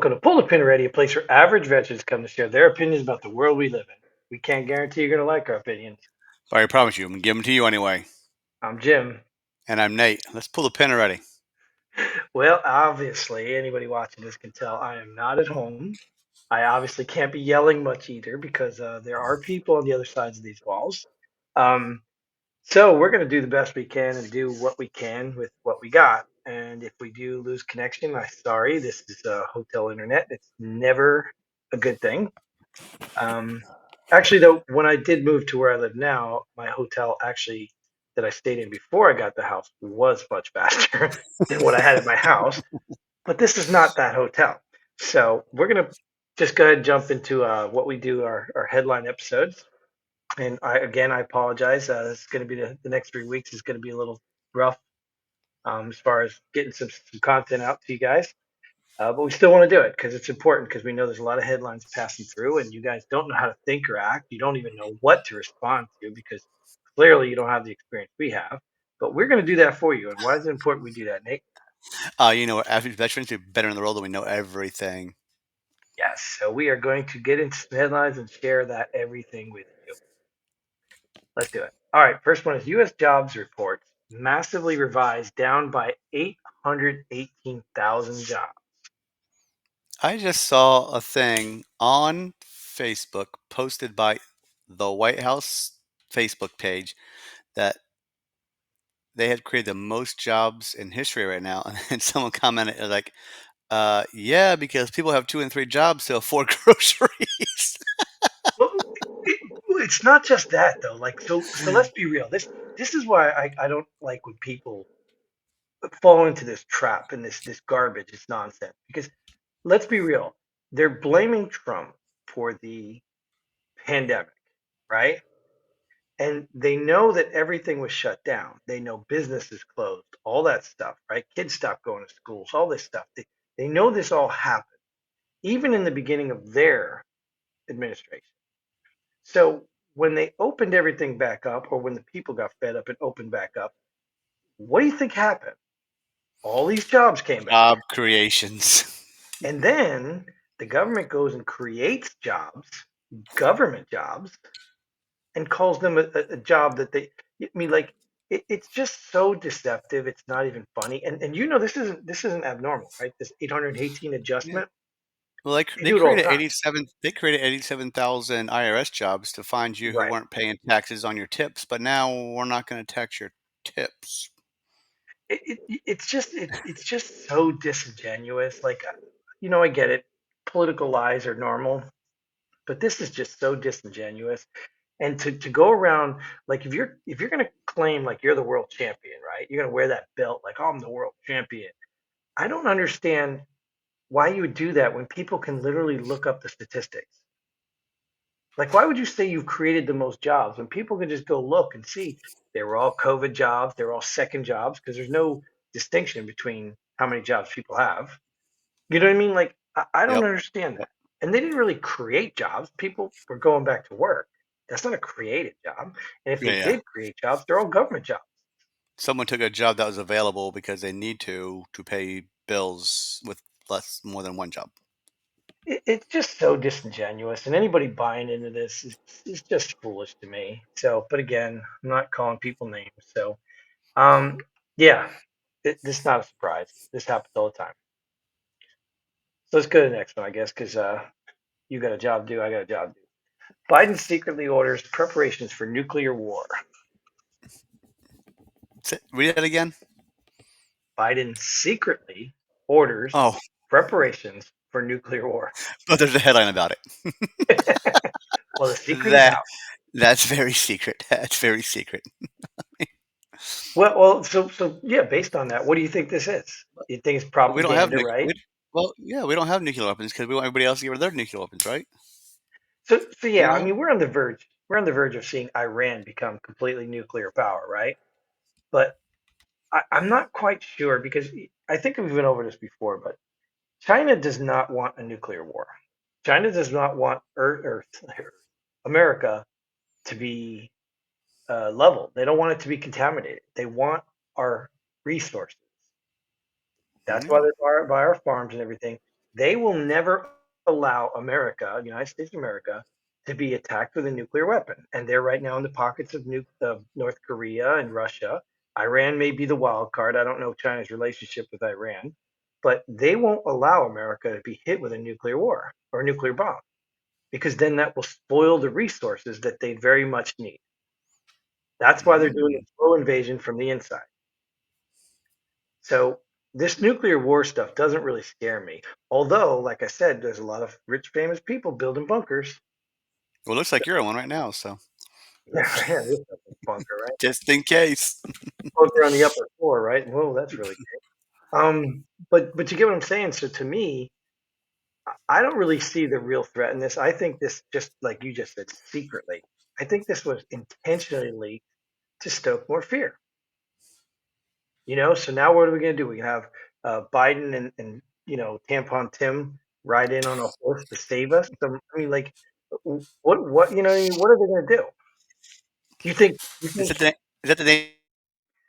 welcome to Pull the Pin Ready, a place where average veterans come to share their opinions about the world we live in. We can't guarantee you're going to like our opinions. But I promise you, I'm gonna give them to you anyway. I'm Jim. And I'm Nate. Let's pull the pin already. Well, obviously, anybody watching this can tell I am not at home. I obviously can't be yelling much either because there are people on the other sides of these walls. Um, so we're going to do the best we can and do what we can with what we got. And if we do lose connection, I'm sorry. This is hotel internet. It's never a good thing. Um, Actually, though, when I did move to where I live now, my hotel actually that I stayed in before I got the house was much faster than what I had at my house. But this is not that hotel. So we're gonna just go ahead and jump into what we do our headline episodes. And I apologize. It's going to be the next 3 weeks is going to be a little rough as far as getting some content out to you guys. But we still want to do it because it's important because we know there's a lot of headlines passing through and you guys don't know how to think or act. You don't even know what to respond to because clearly you don't have the experience we have. But we're going to do that for you. And why is it important we do that, Nate? As veterans, we're better in the world and we know everything. Yes. So we are going to get into some headlines and share that everything with you. Let's do it. All right. First one is U.S. jobs reports massively revised down by 818,000 jobs. I just saw a thing on Facebook posted by the White House Facebook page that they had created the most jobs in history right now. And someone commented like, yeah, because people have 2 and 3 jobs to afford groceries. Well, it's not just that though. Like so let's be real. This is why I don't like when people fall into this trap and this garbage, this nonsense. Because let's be real. They're blaming Trump for the pandemic, right? And they know that everything was shut down. They know businesses closed, all that stuff, right? Kids stopped going to schools, all this stuff. They know this all happened, even in the beginning of their administration. So when they opened everything back up, or when the people got fed up and opened back up, what do you think happened? All these jobs came back. Job creations. And then the government goes and creates jobs, government jobs, and calls them a job that I mean, like, it's just so deceptive. It's not even funny. And this isn't abnormal, right? This 818 Yeah. adjustment, Well, they, they they do it all the created time. 87. They created 87,000 IRS jobs to find you who Right. weren't paying taxes on your tips. But now we're not going to tax your tips. It's just so disingenuous. Like, I get it. Political lies are normal, but this is just so disingenuous. And to go around like if you're gonna claim like you're the world champion, right? You're gonna wear that belt like, oh, I'm the world champion. I don't understand why you would do that when people can literally look up the statistics. Like, why would you say you've created the most jobs when people can just go look and see they were all COVID jobs, they were all second jobs because there's no distinction between how many jobs people have. You know what I mean? Like, I don't Yep. understand that. And they didn't really create jobs. People were going back to work. That's not a created job. And if Yeah, they yeah. did create jobs, they're all government jobs. Someone took a job that was available because they need to pay bills with less more than one job. It's just so disingenuous. And anybody buying into this is just foolish to me. So, but again, I'm not calling people names. So, um, yeah, this is not a surprise. This happens all the time. So let's go to the next one, I guess, because you got a job to do. I got a job to do. Biden secretly orders preparations for nuclear war. Read that again. Biden secretly orders Oh, preparations for nuclear war. but there's a headline about it. Well, the secret is That out. that's very secret. That's very secret. Well, yeah. Based on that, what do you think this is? You think it's We don't have propaganda, nuclear. right? Well, yeah, we don't have nuclear weapons because we want everybody else to get rid of their nuclear weapons, right? So You yeah. I know? mean, we're on the verge. We're on the verge of seeing Iran become completely nuclear power, right? But I'm not quite sure because I think we've been over this before. But China does not want a nuclear war. China does not want America to be level. They don't want it to be contaminated. They want our resources. That's why Yeah. they buy our farms and everything. They will never allow America, United States of America, to be attacked with a nuclear weapon. And they're right now in the pockets of North Korea and Russia. Iran may be the wild card. I don't know China's relationship with Iran, but they won't allow America to be hit with a nuclear war or a nuclear bomb because then that will spoil the resources that they very much need. That's why they're doing a Mm. slow invasion from the inside. So this nuclear war stuff doesn't really scare me. Although, like I said, there's a lot of rich, famous people building bunkers. Well, it looks like you're in one right now, so Yeah, this is a bunker, right? just in case. Bunker on the upper floor, right? Whoa, that's really great. But you get what I'm saying. So to me, I don't really see the real threat in this. I think this, just like you just said, secretly. I think this was intentionally to stoke more fear. So now what are we going to do? We can have Biden and Tampon Tim ride in on a horse to save us. I mean, like, what what are they going to do? You think you Is think? that the is that the name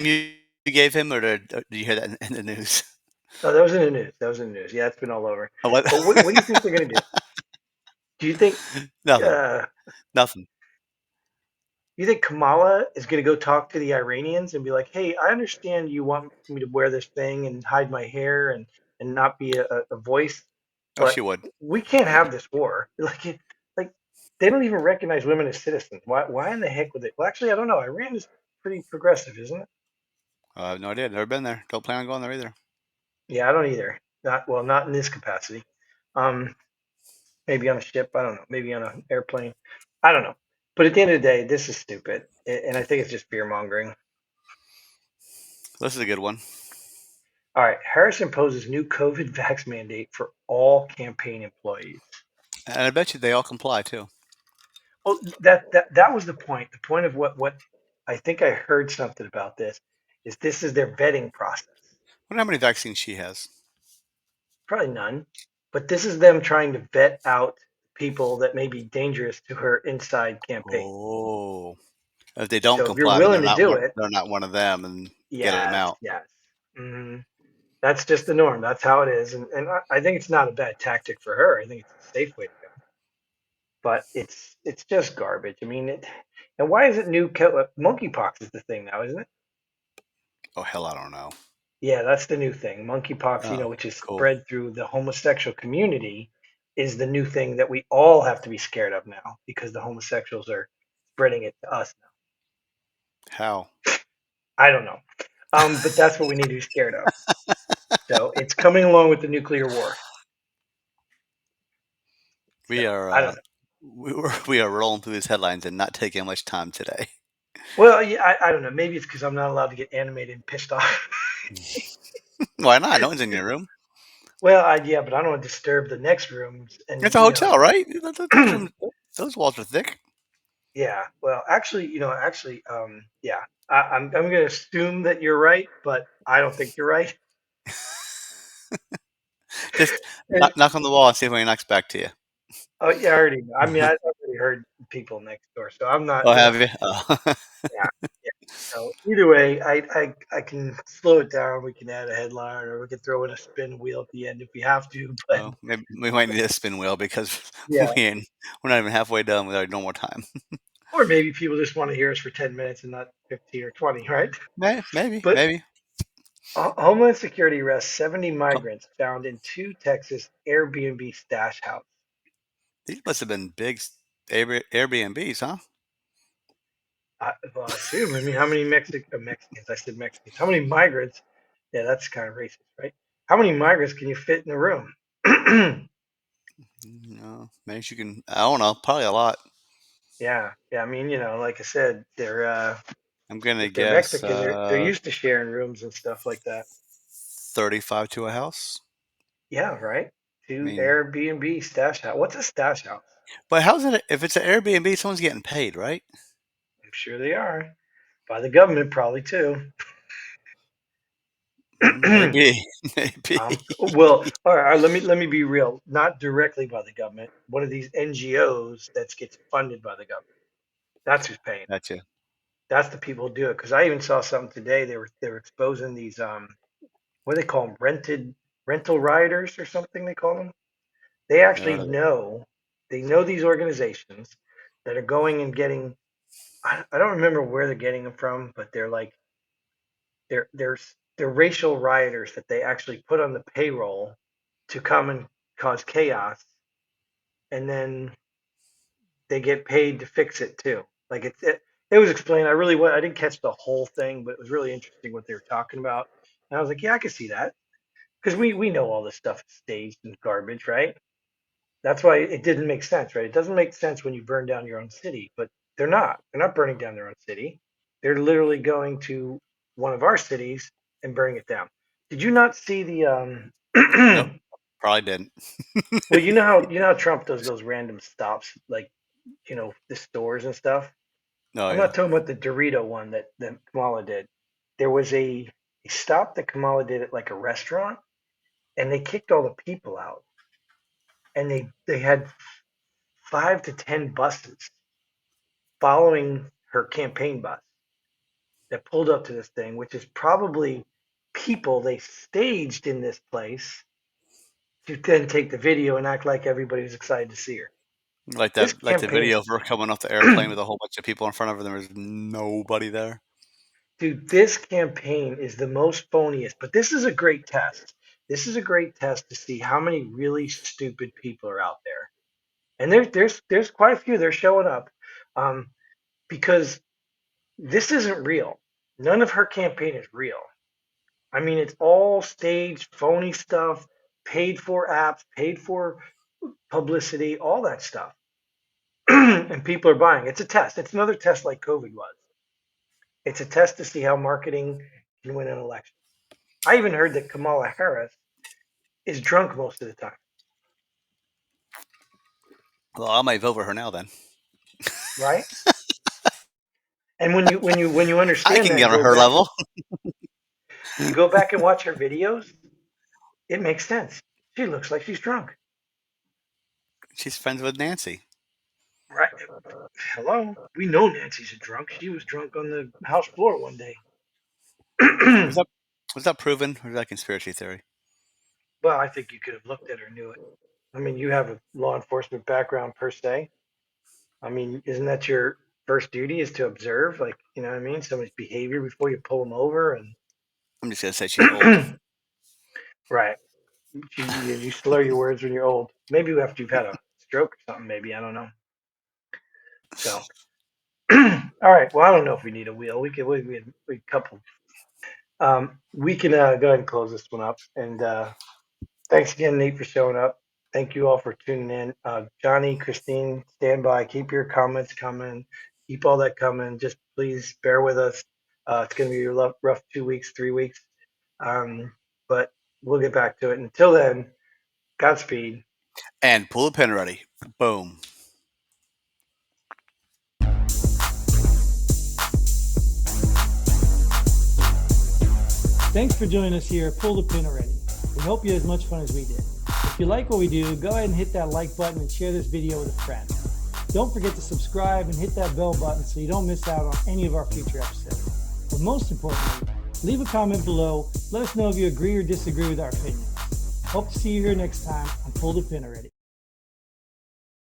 you gave him, or did you hear that in the news? Oh, that was in the news. That was in the news. Yeah, it's been all over. Oh, what? But what do you think they're going to do? Do you think Nothing. uh, Nothing. you think Kamala is going to go talk to the Iranians and be like, "Hey, I understand you want me to wear this thing and hide my hair and not be a voice, Oh, she but would. we can't have this war." Like they don't even recognize women as citizens. Why in the heck would they? Well, actually, I don't know. Iran is pretty progressive, isn't it? I have no idea. Never been there. Don't plan on going there either. Yeah, I don't either. Not in this capacity. Um, maybe on a ship. I don't know. Maybe on an airplane. I don't know. But at the end of the day, this is stupid, and I think it's just fear mongering. This is a good one. All right, Harris imposes new COVID vax mandate for all campaign employees. And I bet you they all comply too. Well, that was the point. The point of what I think I heard something about this is their vetting process. Wonder how many vaccines she has. Probably none, but this is them trying to vet out people that may be dangerous to her inside campaign. Oh, if they don't So if you're comply, then willing to do it, they're not one of them, and get them yes, out. yes. hmm That's just the norm. That's how it is, and I think it's not a bad tactic for her. I think it's a safe way to go. But it's just garbage. I mean, and why is it monkeypox is the thing now, isn't it? Oh hell, I don't know. Yeah, that's the new thing. Monkeypox, Oh, which is cool. spread through the homosexual community, is the new thing that we all have to be scared of now because the homosexuals are spreading it to us now. How? I don't know, but that's what we need to be scared of. So it's coming along with the nuclear war. We So are I don't know. we are rolling through these headlines and not taking much time today. Well, yeah, I don't know. Maybe it's because I'm not allowed to get animated and pissed off. Why not? No one's in your room. Well, yeah, but I don't want to disturb the next rooms, It's and a hotel, right? Those rooms, those walls are thick. yeah. Well, actually, yeah. I'm going to assume that you're right, but I don't think you're right. Just And, knock on the wall and see if anyone knocks back to you. oh yeah, I already know. I mean, I've already heard people next door, so I'm not. Oh, have you? Oh. Yeah, yeah. So either way, I can slow it down. We can add a headline, or we can throw in a spin wheel at the end if we have to. But Oh, maybe we might need a spin wheel because yeah, we're not even halfway done with our normal time. or maybe people just want to hear us for 10 minutes and not 15 or 20, right? Maybe, But maybe. Homeland Security arrests 70 Come, migrants found in two Texas Airbnb stash houses. these must have been big Airbnbs, huh? Well, I assume. I mean, how many Mexicans? I said Mexicans. How many migrants? Yeah, that's kind of racist, right? How many migrants can you fit in a room? No, maybe you can. I don't know. Probably a lot. Yeah, yeah. I mean, like I said, I'm gonna if they're guess Mexican, they're used to sharing rooms and stuff like that. 35 to a house. Yeah, right. I Two mean, Airbnb stash house. What's a stash house? but how's it if it's an Airbnb? Someone's getting paid, right? I'm sure they are by the government, probably too. Maybe, maybe. Well, all right. Let me be real. Not directly by the government. One of these NGOs that gets funded by the government. That's who's paying. Gotcha. That's the people who do it. Because I even saw something today. They were exposing these what do they call them? Rented. rental riders or something they call them. They Never actually heard of it. know, they know these organizations that are going and getting, I don't remember where they're getting them from, but they're like, they're racial rioters that they actually put on the payroll to come and cause chaos, and then they get paid to fix it too. Like it was explained. I didn't catch the whole thing, but it was really interesting what they were talking about. And I was like, yeah, I can see that because we know all this stuff is staged and garbage, right? That's why it didn't make sense, right? It doesn't make sense when you burn down your own city, but they're not. They're not burning down their own city. They're literally going to one of our cities and burning it down. Did you not see the Nope, probably didn't. well, you know how Trump does those random stops like, the stores and stuff? Oh I'm yeah, not talking about the Dorito one that Kamala did. There was a stop that Kamala did at like a restaurant, and they kicked all the people out, and they had 5 to 10 buses following her campaign bus that pulled up to this thing, which is probably people they staged in this place to then take the video and act like everybody was excited to see her. This like the campaign, video of her coming off the airplane with a whole bunch of people in front of her. There was nobody there. dude, this campaign is the most phoniest, but this is a great test. This is a great test to see how many really stupid people are out there. And there's quite a few. They're showing up um, because this isn't real. None of her campaign is real. I mean, it's all staged, phony stuff, paid for apps, paid for publicity, all that stuff. And people are buying. It's a test. It's another test like COVID was. It's a test to see how marketing can win an election. I even heard that Kamala Harris is drunk most of the time, Well, I might vote for her now then. right? And when you I understand can that get and on her level. you go back and watch her videos, it makes sense. She looks like she's drunk, She's friends with Nancy. right? Hello, we know Nancy's a drunk. She was drunk on the house floor one day. Was that was that proven or is that conspiracy theory? Well, I think you could have looked at her, knew it. I mean, you have a law enforcement background per se. I mean, isn't that your first duty is to observe, like, you know what I mean, somebody's behavior before you pull them over I'm just gonna say she's old. right. You slur your words when you're old. Maybe after you've had a stroke or something. Maybe I don't know. So, all right. Well, I don't know if we need a wheel. We couple. We can go ahead and close this one up. And thanks again, Nate, for showing up. Thank you all for tuning in. Johnny, Christine, stand by. Keep your comments coming. Keep all that coming. Just please bear with us. It's going to be a rough 2 weeks, 3 weeks. But we'll get back to it. Until then, Godspeed. And pull the pin ready. Boom. Thanks for joining us here at Pull the Pin Already. We hope you had as much fun as we did. If you like what we do, go ahead and hit that like button and share this video with a friend. Don't forget to subscribe and hit that bell button so you don't miss out on any of our future episodes. But most importantly, leave a comment below. Let us know if you agree or disagree with our opinions. Hope to see you here next time on Pull the Pin Already.